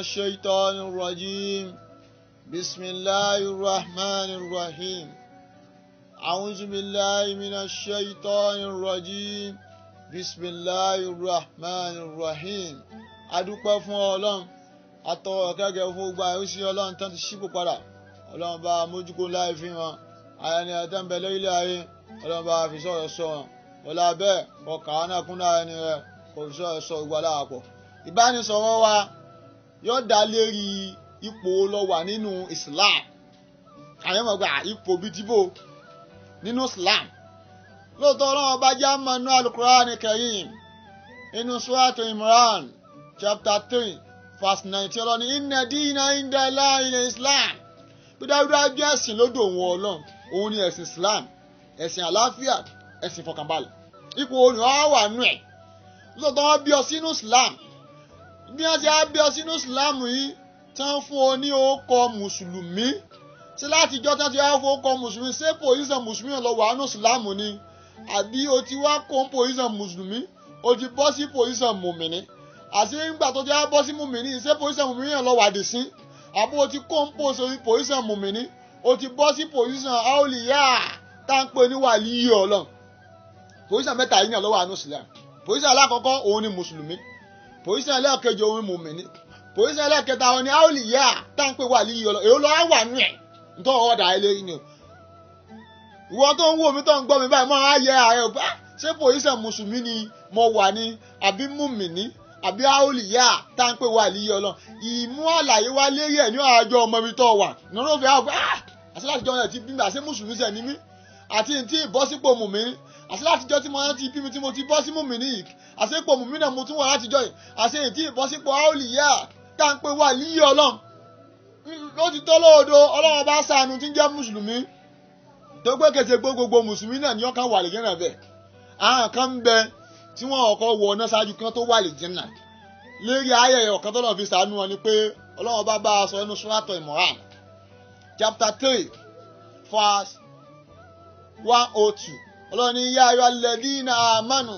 الشيطان الرجيم بسم الله الرحمن الرحيم أعوذ بالله من الشيطان الرجيم بسم الله الرحمن الرحيم adúpẹ́ fún Ọlọ́run atọrọ kẹ́gẹ́ fún gbogbo àìsí Ọlọ́run tán ti ṣípò padà Ọlọ́run bá mójúkó láì fi wọn ayẹni ẹ̀dá ń bẹ lórílẹ̀ ayé Ọlọ́run bá fi sọ̀rọ̀ sọ wọn ọlá bẹ́ẹ̀ ọkà wọn náà kúnlá ẹni rẹ kò fi sọ̀rọ̀ sọ gbogbo aláàpọ̀. Ìbánisọ̀rọ̀ wa yóò dá lérí ipò lọ wà nínú Islam àyẹ̀mọ̀ gba ipò bíi tìbò nínú Islam lóòótọ́ Ọlọ́run bá já mọ́ inú Al-Qur'an Karim inú Suratu Imran chapter 3 verse 19 Ọlọ́run ní inna dina inda Allahi al-Islam bí dájúdájú ẹ̀sìn lọ́dọ̀ òun Ọlọ́run òun ni ẹ̀sìn Islam ẹ̀sìn àlàáfíà ẹ̀sìn ìfọkànbalẹ̀ ipò olùhàn wà nù ẹ̀ lóòótọ́ wọn bí ọ sínú Islam bí wọ́n ti á bí ọ sínú Islam yìí tán fún ọ ní orúkọ mùsùlùmí tí látijọ́ tán ti á fún orúkọ mùsùlùmí ṣé pòsíṣàn mùsùlùmí lọ wà nù Islam ni àbí o ti wá kó pòsíṣàn mùsùlùmí o ti bọ́ sí pòsíṣàn mùmìnì àti nígbà tó ti á bọ́ sí mùmìnì ṣé pòsíṣàn mùmìnì lọ wà dì sí àbí o ti kó pòsíṣàn mùmìnì o ti bọ́ sí pòsíṣàn áólìyá tá ń pè ní wàlíyé Ọlọ́run pòsíṣàn mẹ́ta yìí náà ló wà nù Islam pòsíṣàn alákọ̀ọ́kọ́ òun ni mùsùlùmí pòsíṣàn ẹlẹ́ẹ̀kejì òun ni mùmìnì pòsíṣàn ẹlẹ́ẹ̀kẹta òun ni áólìyá tá ń pè wàlíyé Ọlọ́run èyí ló wà nù ẹ̀ nítorí ọ̀dà ẹlẹ́yìn ni ìwọ tó ń wò mí tó ń gbọ́ mi báyìí mọ́ á yẹ ààrẹ ọ̀gbá ṣé pòsíṣàn mùsùlùmí ni mo wà ní àbí mùmìnì àbí áólìyá tá ń pè wàlíyé Ọlọ́run ìmú àlàyé wá lérí ẹ̀ ní àjọ ọmọ mi tó wà nínú òfin àwọn àti látijọ́ yẹn ti bí mi àṣẹ mùsùlùmí sẹ̀ ní mí àti tí ìbọ́sípò mùmìnì àti látijọ́ tí mo ti bí mi tí mo ti bọ́ sí mùmìnì yìí àṣepò mùmìnì náà mo tún wà látijọ́ yìí àṣẹ tí ìbọ́sípò áólìyá tá ń pè wàlíyé Ọlọ́run ló ti tó lóòdo Ọlọ́run bá ṣàánú tí ń jẹ́ mùsùlùmí tó gbé kẹsẹ̀ gbogbo mùsùlùmí náà ní ọkàn wà lè jẹ́nà bẹ́ẹ̀ àwọn kan ń bẹ tí wọ́n ọkọ̀ wọ ọ̀nà ṣáájú kan tó wà lè jẹ́nà lérí ayẹyẹ ọ̀kan tó lọ́ọ́ fi ṣàánú wọn ni pé Ọlọ́run bá a sọ nínú Suratu Imran chapter 3 verse 102 Ọlọ́run ní yá ayyuhal ladhina amanu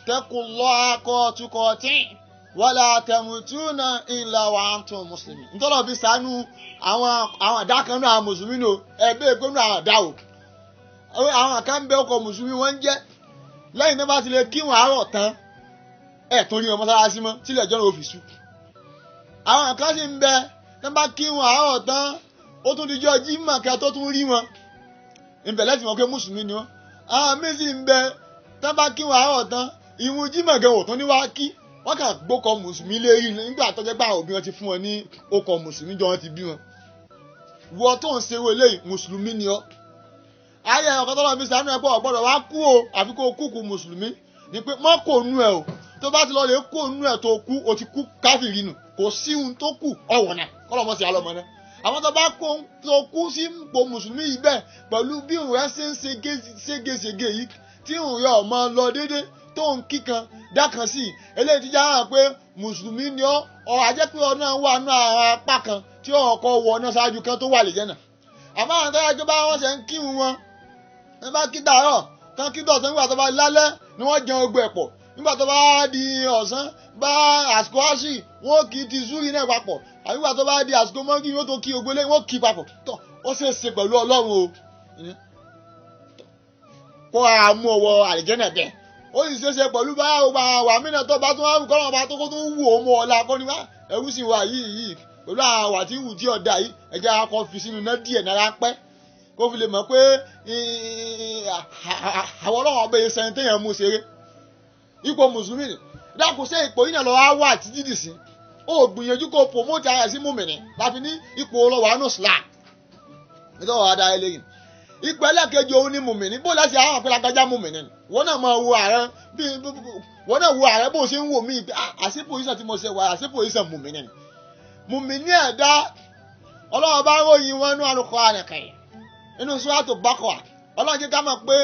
taqullaha haqqa tuqatih wala tamutunna illa wa antum muslimun nítorí fi ṣàánú àwọn àdá kan náà àwọn mùsùlùmí ní o ẹgbẹ́ ìgbónú àwọn àdá o àwọn kan ń bẹ ọkọ̀ mùsùlùmí wọ́n ń jẹ́ lẹ́yìn tó bá ti lè kí wọn àárọ̀ tán ẹ̀ tó rí wọn mọ́sálásí mọ́ sílẹ̀ jọ́nà òfìsú àwọn kan sì ń bẹ tó bá kí wọn àárọ̀ tán ó tún dijọ́ Jímọ̀ kẹ́ tó tún rí wọn ìbẹ̀ lẹ́sìn wọn pé mùsùlùmí ni wọn àwọn míì sì ń bẹ tó bá kí wọn àárọ̀ tán ìrun Jímọ̀ gẹ̀ wò tún ní wá kí wọ́n kàn gbókọ̀ mùsùlùmí lérí nígbà tó jẹ́ pé àwọn òbí wọn ti fún wọn ní okọ̀ mùsùlùmí jọ wọn ti bí wọn wọ́n tó ń ṣe wọlé mùsùlùmí ni ọ́ ayé ọ̀kan tó lọ fi sànú ẹ̀ pọ̀ ọ̀gbọ́dọ̀ wá kú o àfi kó o kúkú mùsùlùmí ni pé mọ́ kò nú ẹ̀ o tó bá ti lọ lè kó nú ẹ̀ tó kú o ti kú káfíìrì nù kò sí ohun tó kù ọ̀wọ̀ náà kọ́lọ̀ mọ́ sí alọ́mọ náà àwọn tó bá kó tó kú sí ipò mùsùlùmí yìí bẹ́ẹ̀ pẹ̀lú bí òun rẹ̀ ṣe ń ségesège yìí tí òun rẹ̀ ọmọ lọ déédéé tó ń kíkan dákan sí eléyìí ti já hàn pé mùsùlùmí ni ọ ajẹ́ pé ọ náà wà ní àwọn apá kan tí ó kọ́ wọ náà ṣáájú kan tó wà lè jẹ́nà àmọ́ àwọn tó yẹ kí bá wọ́n ṣe ń kírun wọn wọ́n bá kí dàárọ̀ tán kí dọ̀sán nígbà tó bá lálẹ́ ni wọ́n jẹun ogbó ẹ̀pọ̀ nígbà tó bá di ọ̀sán bá àsìkò àṣì wọ́n kì í ti zúrì náà papọ̀ àbí nígbà tó bá di àsìkò mọ́gì wọ́n tó kí ogbó lé wọ́n kì í papọ̀ tó ó ṣe é ṣe pẹ̀lú Ọlọ́run o kó ara mú ọwọ́ àlìjẹ́nà bẹ́ẹ̀ ó sì ṣeéṣe pẹ̀lú bá ọgbà wàmínà tó bá tún wá kọ́ ọ̀nà bá tó kó tó wù ó mọ́ ọ̀la kọ́ ni wá ẹrú sì wà yìí pẹ̀lú àwọn àwà tí wù tí ọ̀dà yìí ẹ̀jẹ̀ akọ fi sínú náà díẹ̀ náírà pẹ́ kó fi lè mọ̀ pé àwọn Ọlọ́run ọbẹ̀ yẹn sẹ́yìn téèyàn mú ṣeré ipò mùsùlùmí ni dákun ṣe ipò yìí náà lọ́wọ́ wà títí dì sí ó gbìyànjú kó promote ara sí mùmìnì láti ní ipò lọ́wọ́ àánú Islam nítorí ọ̀dà ẹlẹ́yìn ipò ẹlẹ́kejì òun ni mùmìnì bó láti àwọn àpẹẹrẹ mùmìnì ni wọ́n náà máa wo ààrẹ bí wọ́n náà wo ààrẹ bó ṣe ń wò mí àṣepò ìṣàn tí mo ṣe wà àṣepò ìṣàn mùmìnì ni mùmìnì ẹ̀dá Ọlọ́run bá ròyìn wọn nínú Al-Qur'an Al-Karim inú Suratu Baqarah Ọlọ́run jẹ́ ká mọ̀ pé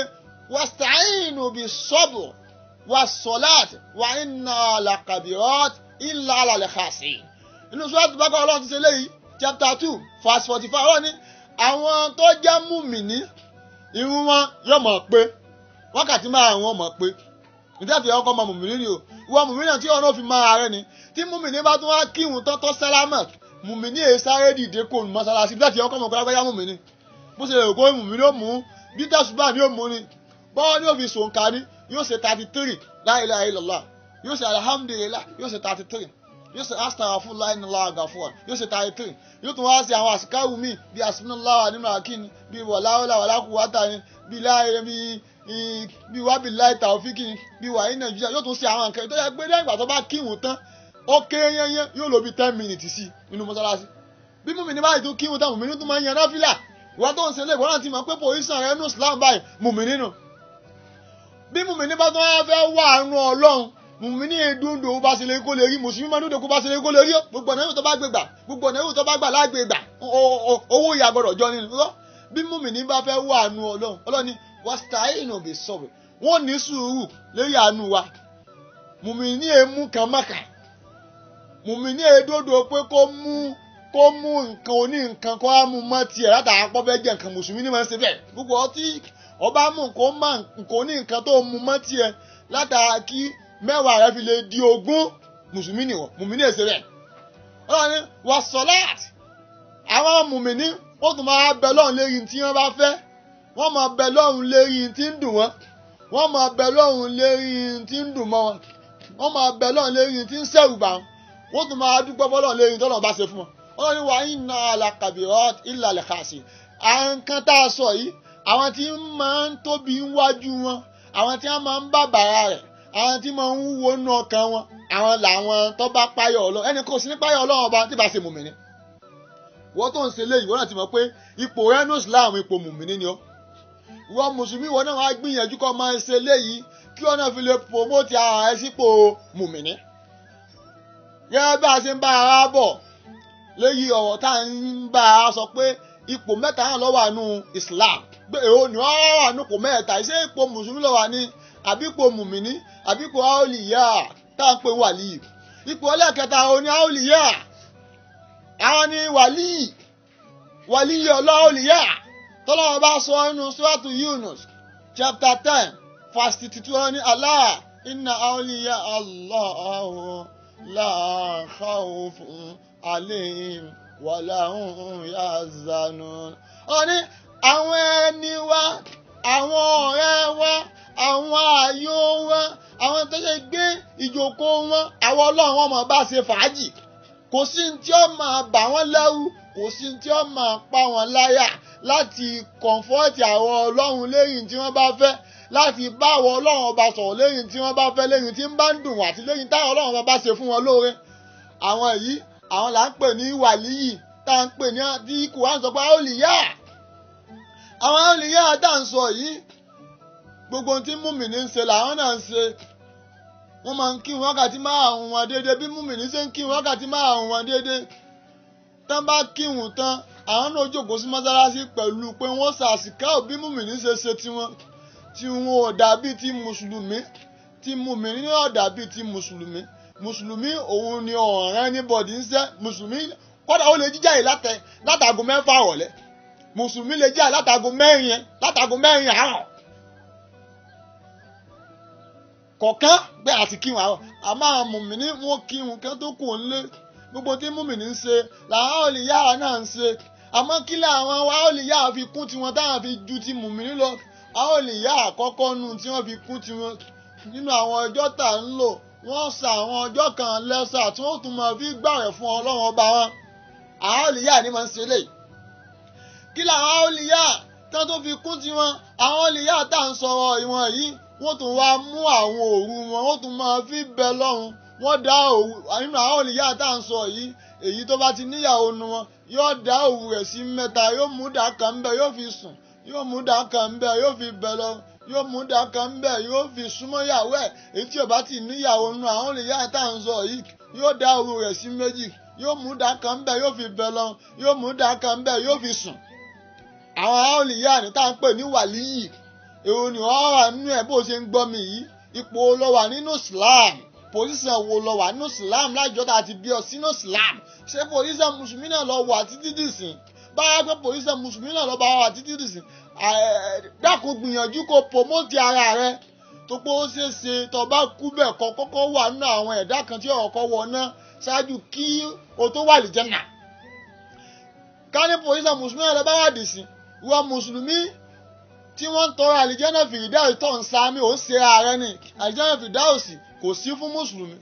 wasta'inu bis-sabr was-salat wa innaha lakabirat illa 'alal khashi'in inú Suratu Baqarah Ọlọ́run ti ṣe léyìí chapter 2 verse 45 Ọlọ́run ní àwọn tó jẹ́ mùmìnì irun wọn yóò mọ̀ pé wákàtí márùn-ún mọ̀ pé ìdẹ́tì ọkọ̀ ọmọ mùmìnì ni o ìwọ mùmìnì náà tí ọ̀nà òfin máa rẹ ni tí mùmìnì bá tún wá kírun tọ́tọ́ sálámà mùmìnì èé sáré dìde kò mọ́sálásí ìdẹ́tì ọkọ̀ ọmọ kọ́lágbáyà mùmìnì bó ṣe lè rò pé mùmìnì ó mú bí tẹ̀sùbá ni ó mú ni bọ́ọ̀ ni ó fi sòǹkà ni yóò ṣe 33 la ilaha illallah yóò ṣe alhamdulillah yóò ṣe 33 yóò ṣe astaghfirullah innallaha ghafur yóò ṣe 33 yóò tún wá sí àwọn àsìkáwù míì bí asúnmọ́láwà nínú àkíní bí wàláwọ́lá wàlákùwátà ni bí láàyè bí wábì láì tàwọ́fíkì ni bí wàyí nàìjíríà yóò tún sí àwọn nǹkan tó yẹ pé lẹ́yìn ìgbà tó bá kírun tán ó kéré yẹnyẹn yóò lò bí 10 minutes sí nínú mọ́sálásí bí mùmínì báyìí tún kírun tán mùmínì tún máa ń yan náfìlà ìwà tó ń ṣe léèwọ́ náà ti mọ̀ pé pòlísàn rẹ̀ nù Islam báyìí mùmínì nù bí mùmínì bá tún wá fẹ́ wà àánú Ọlọ́run mùmínì dúndùn bá ṣe lè kó lè rí mùsùlùmí máa dúndùn kó bá ṣe lè kó lè rí gbogbo ọ̀nà tó bá gbé gbà gbogbo ọ̀nà tó bá gbà lágbè gbà owó ìyá gbọdọ̀ jọ nínú bí mùmínì bá fẹ́ wà àánú Ọlọ́run Ọlọ́run ni wasta'inu bis-sabr wọ́n ní sùúrù lórí àánú wa mùmínì èémú kan mọ́kà mùmínì èdòdò pé kó mú nǹkan oní nǹkan kó á mú mọ́ tiẹ̀ látàá pọ́ bẹ́ẹ̀ jẹ́ nǹkan mùsùlùmí ní máa ń ṣe bẹ́ẹ̀ gbogbo ọtí ọba mú nǹkan oní nǹkan tó mú mọ́ tiẹ̀ látàá kí mẹ́wàá rẹ fi lè di 20 mùsùlùmí nìwọ̀n mùmínì èsè bẹ́ẹ̀ ọlọ́run ni wà sọ́láàt àwọn mùmínì ó tún máa bẹ lọ́run lérí tí wọ́n bá fẹ́ wọ́n máa bẹ lọ́run lérí tí ń dùn wọ́n máa bẹ lọ́run lérí tí ń dùn mọ́ wọn wọ́n máa bẹ lọ́run lérí tí ń ṣẹ̀rù bà wọ́n tún máa dúpẹ́ fọ́lọ́run lérí tọ́lọ́run bá ṣe fún wọn ọlọ́run ni wà inna ala kabirat illa al khasi àwọn kan tá a sọ yìí àwọn tí máa ń tóbi wájú wọn àwọn tí wọ́n máa ń bàbàrà rẹ̀ àwọn tí máa ń wúwo nù ọkàn wọn àwọn làwọn tó bá páyọ̀ Ọlọ́run ẹni kò sí ní páyọ̀ Ọlọ́run ọba tí bá ṣe mùmínì wọ́n tó ń ṣe léyìí wọ́n náà ti mọ̀ pé ipò rẹ́nu Islam ipò mùmínì ni ọ́ ìwọ mùsùlùmí wọ́n náà wá gbìyànjú kó máa ṣe léyìí kí wọ́n náà fi lè promote ara ẹ sípò mùmínì gẹ́gẹ́ bí a ṣe ń bá ara bọ̀ léyìí ọ̀rọ̀ tá à ń bá a sọ pé ipò mẹ́ta náà ló wà nínú Islam pé èrò ni wọ́n wà nínú ipò mẹ́ta ṣé ipò mùsùlùmí ló wà ní àbípò mùmíní àbípò áólìyá tá à ń pè wàlíì ipò ẹlẹ́kẹta òní áólìyá àwọn ni wàlíì ọlọ́ọ̀lìyá tọ́lọ́wọ́ bá sọ nínú suratu Yunus chapter 10 verse 32 ní Allah inna áólìyá Allahu la khawfun alayhim wa lahum yahzanun ó ní àwọn ẹni wa àwọn ọ̀rẹ́ wa àwọn ààyò wọn àwọn tó ṣe gbé ìjókòó wọn àwọn Ọlọ́run wọn máa bá ṣe fàájì kò sí tí ó máa bà wọ́n lẹ́rù kò sí tí ó máa pa wọ́n láyà láti kọ̀ǹfọ́ọ̀tì àwọn Ọlọ́run lẹ́yìn tí wọ́n bá fẹ́ láti bá àwọn Ọlọ́run ọba sọ̀rọ̀ lẹ́yìn tí wọ́n bá fẹ́ lẹ́yìn tí ń bá ń dùn àti lẹ́yìn táwọn Ọlọ́run ọba bá ṣe fún wọn lóore àwọn yìí àwọn là ń pè ní wàlíyì tá à ń pè ní tí Kùránì sọ pé áólìyá àwọn áólìyá tá à ń sọ yìí gbogbo tí mùmìnì ń ṣe làwọn náà ń ṣe wọ́n máa ń kí wákàtí márùn-ún wọn déédéé bí mùmìnì ṣe ń kí wákàtí márùn-ún wọn déédéé tán bá kírun tán àwọn náà jókòó sí mọ́sálásí pẹ̀lú pé wọ́n ṣàṣìká òbí mùmìnì ṣe ṣe tiwọn tí wọn ò dàbí ti mùsùlùmí tí mùmìnì náà dàbí ti mùsùlùmí òun ni ọ̀ràn anybody ń ṣe mùsùlùmí kódà ó lè jíjà yìí látàgò 6 ọ̀rọ̀lẹ́ mùsùlùmí lè jíjà látàgò 4 àárọ̀ kọ̀ọ̀kan bẹ́ẹ̀ àti kírun àwọn àmọ́ àwọn mùmìnì wọn kírun kí wọ́n tó kù ńlé gbogbo tí mùmìnì ń ṣe làwọn òlìyá náà ń ṣe àmọ́ kí làwọn òlìyá fi kún tiwọn táwọn fi ju ti mùmìnì lọ àwọn òlìyá àkọ́kọ́ nù tí wọ́n fi kún tiwọn nínú àwọn ọjọ́ tà ń lò wọ́n sa àwọn ọjọ́ kan lẹ́sà tí wọ́n tún máa fi gbààwẹ̀ fún Ọlọ́run ọba wọn àwọn òlìyá ni máa ń ṣe lè kí làwọn òlìyá tí wọ́n tún fi kún tiwọn àwọn òlìyá tá à ń sọ̀rọ̀ ìwọ̀n yìí wọ́n tún wá mú àwọn òru wọn wọ́n tún máa fi bẹ lọ́run wọ́n dá òru nínú àwọn òlìyá tá à ń sọ yìí èyí tó bá ti níyàwó nu wọn yóò dá òru rẹ̀ sí 3 yóò mú ìdá kan ńbẹ̀ yóò fi sùn yóò mú ìdá kan ńbẹ̀ yóò fi bẹ lọ yóò mú ìdá kan ńbẹ̀ yóò fi súnmọ́ ìyàwó ẹ̀ èyí tí ò bá ti níyàwó nu àwọn òlìyá tá à ń sọ yìí yóò dá òru rẹ̀ sí 2 yóò mú ìdá kan ńbẹ̀ yóò fi bẹ lọ yóò mú ìdá kan ńbẹ̀ yóò fi sùn àwọn òlìyá ní tá à ń pè ní wàlíyì èrò ni wọ́n wà nínú ẹ̀ bó ṣe ń gbọ́ mi yìí ipò ló wà nínú Islam pòsíṣàn wo ló wà nínú Islam lájọ́ tá a ti bí ọ sínú Islam ṣé pòsíṣàn mùsùlùmí náà lọ wà títí dìsìn báyà pé pòsíṣàn mùsùlùmí náà lọ bá wà títí dìsìn dákun gbìyànjú kó promote ara rẹ tó pé ó ṣeéṣe tó bá kú bẹ́ẹ̀ kọ́kọ́ wà nínú àwọn ẹ̀dá kan tí ọ̀kọ́ wọná ṣáájú kí o tó wà lìjẹ́nà. ká ní pòsíṣàn mùsùlùmí ọ̀rẹ́ bá wà dì sí ìwọ mùsùlùmí tí wọ́n ń tọrọ àlìjẹ́nà fìdáùsì tó ń sáámi ò ń ṣe ààrẹ ni àlìjẹ́nà fìdáùsì kò sí fún mùsùlùmí.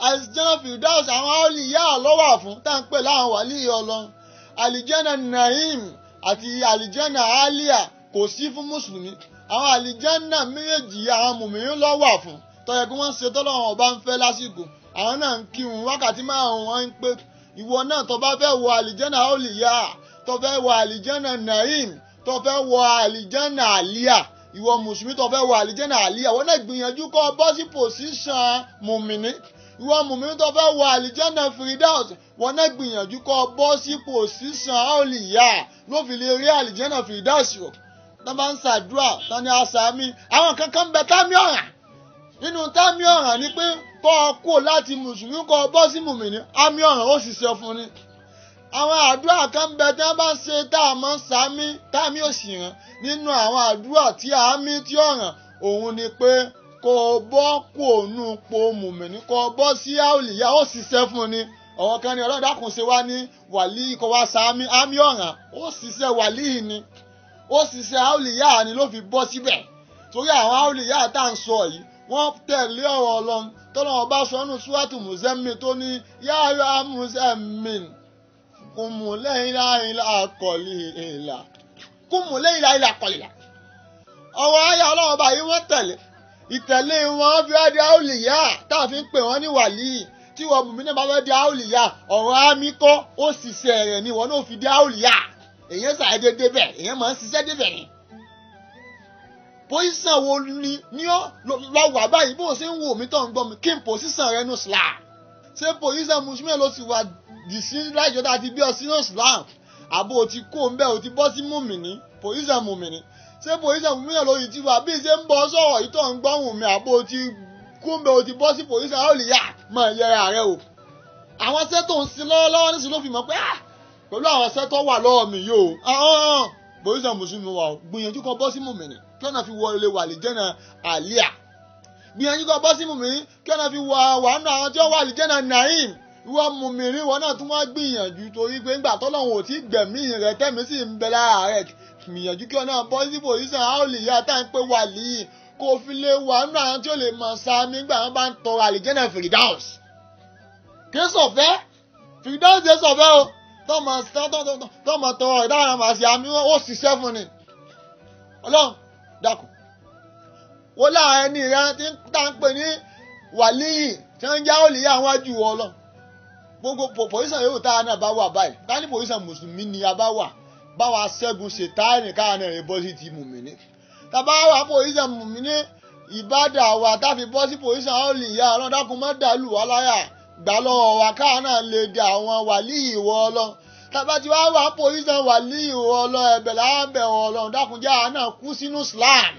àlìjẹ́nà fìdáùsì àwọn àlìyá lọ́wọ́ fún tá à ń pè láwọn wàlíì Ọlọ́run. àlìjẹ́nà naim àti àlìjẹ́nà àlíà kò sí fún mùsùlùmí. àwọn àlìjẹ́nà méjèèjì àwọn mùmínì lọ́wọ́ fún tó yẹ kí wọ́n ṣe tọ́lọ́run ọba ń fẹ́ lásìkò àwọn náà ń kírun wákàtí márùn-ún wọn ń pé ìwọ náà tó bá fẹ́ wọ àlìjẹ́nà àlìyá tó fẹ́ wọ àlìjẹ́nà naim tó fẹ́ wọ àlìjẹ́nà àlíà ìwọ mùsùlùmí tó fẹ́ wọ àlìjẹ́nà àlíà wọ́n náà gbìyànjú kó bọ́ sí pòsíṣàn mùmínì. ìwọ mùmínì tó fẹ́ wọ àlìjẹ́nà fìdáùsì wọ́n náà gbìyànjú kó bọ́ sí pòsíṣàn àlìyá ló fi lè rí àlìjẹ́nà fìdáùsì rọ̀. tó bá ń ṣàdúrà tán ní àṣàmì àwọn kankan ń bẹ támì ọ̀ràn nínú támì ọ̀ràn ni pé kó o kó láti mùsùlùmí kó o bọ́ sí mùmínì àmì ọ̀ràn ó sì ṣe fún ni. àwọn àdúrà kan ń bẹ tí wọ́n bá ń ṣe tá a mọ̀ ń sàmì támì ò sì ràn nínú àwọn àdúrà tí àmì tí ọ̀ràn òun ni pé kó o bọ́ kó o nù po mùmínì kó o bọ́ sí àwòlíyá ó sì ṣe fún ni. ọ̀rọ̀ kan ní ọlọ́dà kùn ṣe wá ní wàlíì kó wá sàmì àmì ọ̀ràn ó sì ṣe wàlíì ni ó sì ṣe àwòlíyá ni ló fi bọ́ síbẹ̀ torí àwọn àwòlíyá tá à ń sọ yìí wọ́n tẹ̀lé ọ̀rọ̀ Ọlọ́run tọ́lọ́run bá sọ nù súwátù Muzammil tó ní yáyá Muzammil kùmù lẹ́yìn àkọlìlà kùmù lẹ́yìn àkọlìlà. ọ̀rọ̀ ayé Ọlọ́run bá yìí wọ́n tẹ̀lé ìtẹ̀lé wọn fi wá di àwòlíyá tá a fi ń pè wọ́n ní wàlíì tí wọ́n bùnmí náà bá fẹ́ di àwòlíyá ọ̀rọ̀ àmì kọ́ ó sì ṣe ẹ̀rẹ̀ ni wọ́n náà fi di àwòlíyá èyàn ṣàdédé débẹ̀ èyàn máa ń ṣiṣẹ́ débẹ̀ ni. pòsíṣàn wo ni ó lọ wà báyìí bó o ṣe ń wò mí tó ń gbọ́ mi kí n pòsíṣàn rẹ nù Islam. ṣé pòsíṣàn mùsùlùmí ló ti wà dì sí láìjọ́ tá a ti bí ọ sínú Islam àbò o ti kó ń bẹ́ o ti bọ́ sí mùmìnì pòsíṣàn mùmìnì. ṣé pòsíṣàn mùmìnì ló yìí ti wà bí ṣe ń bọ́ sọ̀rọ̀ yìí tó ń gbọ́hùn mi àbò o ti kó ń bẹ́ o ti bọ́ sí pòsíṣàn àwòlíyá máa yẹra rẹ o. àwọn ṣẹ́ tó ń sin lọ́wọ́lọ́wọ́ nísìnyí ló fi mọ̀ pé pẹ̀lú àwọn ṣẹ́ tó wà lọ́wọ́ mi yóò pòsíṣàn mùsùlùmí wà gbìyànjú kó bọ́ sí mùmìnì kí ọ̀nà fi wọ ilé wà àlìjẹ́nà àlíà gbìyànjú kó bọ́ sí mùmìnì kí ọ̀nà fi wà nù àwọn tí ó wà àlìjẹ́nà naim ìwọ mùmìnì wọn náà tún wá gbìyànjú torí pé ńgbà tọ́lọ́run ò tí gbẹ̀mí rẹ̀ tẹ́mi sì ń bẹ lára rẹ̀ gbìyànjú kí ọ̀nà bọ́ sí pòsíṣàn àlìyá tá à ń pè wà líì kó fi lè wà nù àwọn tí ó lè mọ̀ sáámi gbà wọn bá ń tọrọ àlìjẹ́nà fìdáùsì kí sọ̀fẹ́ fìdáùsì sọ̀fẹ́ o tọ́mọ tọrọ ìdáhùn àmà sí àmì ó ṣiṣẹ́ fún ni. Ọlọ́run dákun wọ́n láàrin ẹni rẹ tí tá ń pè ní wàlíì tí wọ́n ń já òlìyá àwọn ajú Ọlọ́run gbogbo pòsíṣàn yóò tá a náà bá wà báyìí ká ní pòsíṣàn mùsùlùmí ni a bá wà báwa ṣẹ́gun ṣètáàní káwọn náà rè bọ́ sí ti mùmíní tàbá wà pòsíṣàn mùmíní ìbádà wa táfi bọ́ sí pòsíṣàn òlìyá Ọlọ́run dákun má dàlù wá láyà gbà lọ́wọ́ wa káwọn náà lè di àwọn wàlíì ìwọ Ọlọ́run tàbá tí wàá wà pòsíṣàn wàlíì ìwọ Ọlọ́run ẹ̀bẹ̀ làwọn bẹ̀ Ọlọ́run dákun já náà kú sínú Islam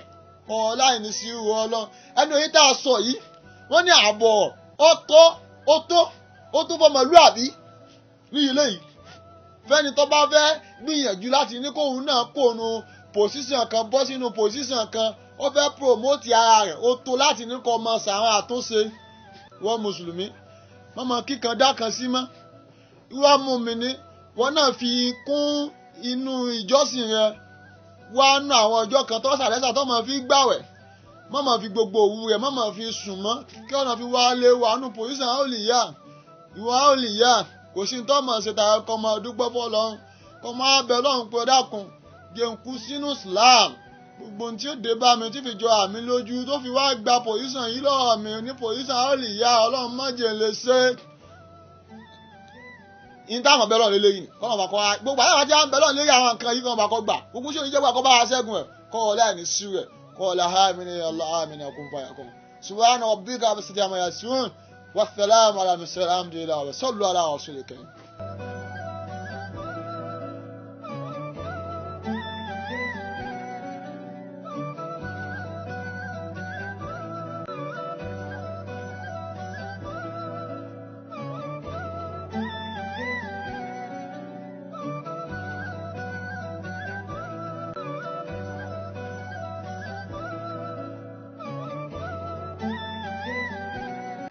láìní sí ìwọ Ọlọ́run ẹnu yìí tá a sọ yìí wọ́n ní àbọ̀ ó tó fọmọlúàbí ní ilé yìí fẹ́ni tó bá fẹ́ gbìyànjú láti ní kóun náà kóun pòsíṣàn kan bọ́ sínú pòsíṣàn kan ó fẹ́ promote ara rẹ̀ ó tó láti ní kó ọmọ sàrán àtúnṣe wọ́n mùsùlùmí mọ́mọ́ kíkan dákan sí mọ́ ìwà mùmínì wọ́n náà fi kún inú ìjọsìn rẹ̀ wá nú àwọn ọjọ́ kan tó sàlẹ́sà tó máa fi gbàwẹ̀ mọ́mọ́ fi gbogbo òwú rẹ̀ mọ́mọ́ fi sùn mọ́ kí ọ̀nà fi wá lé wà nú pòsíṣàn àwòlíyá ìwà àwòlíyá kò sí tó mọ̀ ṣe tààrà kọ́ máa dúpẹ́ fọ́lọ́run kọ́ máa bẹ lọ́run pé dákun jẹun kú sínú Islam gbogbo ohun tí ó dé bá mi tí fi jọ àmì lójú tó fi wá gba pòsíṣàn yìí lọ́wọ́ mi ní pòsíṣàn àwòlíyá Ọlọ́run má jẹ́ lè ṣe in táwọn bẹ́ẹ̀ lọ́ọ̀ lélẹ́yìn kọ́ ọ̀bà kọ́ gbogbo àwọn àti àwọn bẹ́ẹ̀ lọ́ọ̀ lélẹ́yìn àwọn nǹkan yìí kọ́ ọ̀bà kọ́ gbà gbogbo ṣé oníjẹ́ gbà kọ́ bá a ṣẹ́gun ẹ̀ kọ́ ọ̀lá ẹ̀ ní sí rẹ̀ kọ́ ọ̀lá hàmìnì ọ̀làhàmìnì ọ̀kùnfàyàkùn subhana rabbika rabbil izzati amma yasifun wassalamu ala mursalin alhamdulillahi wa sallu ala rasulil karim.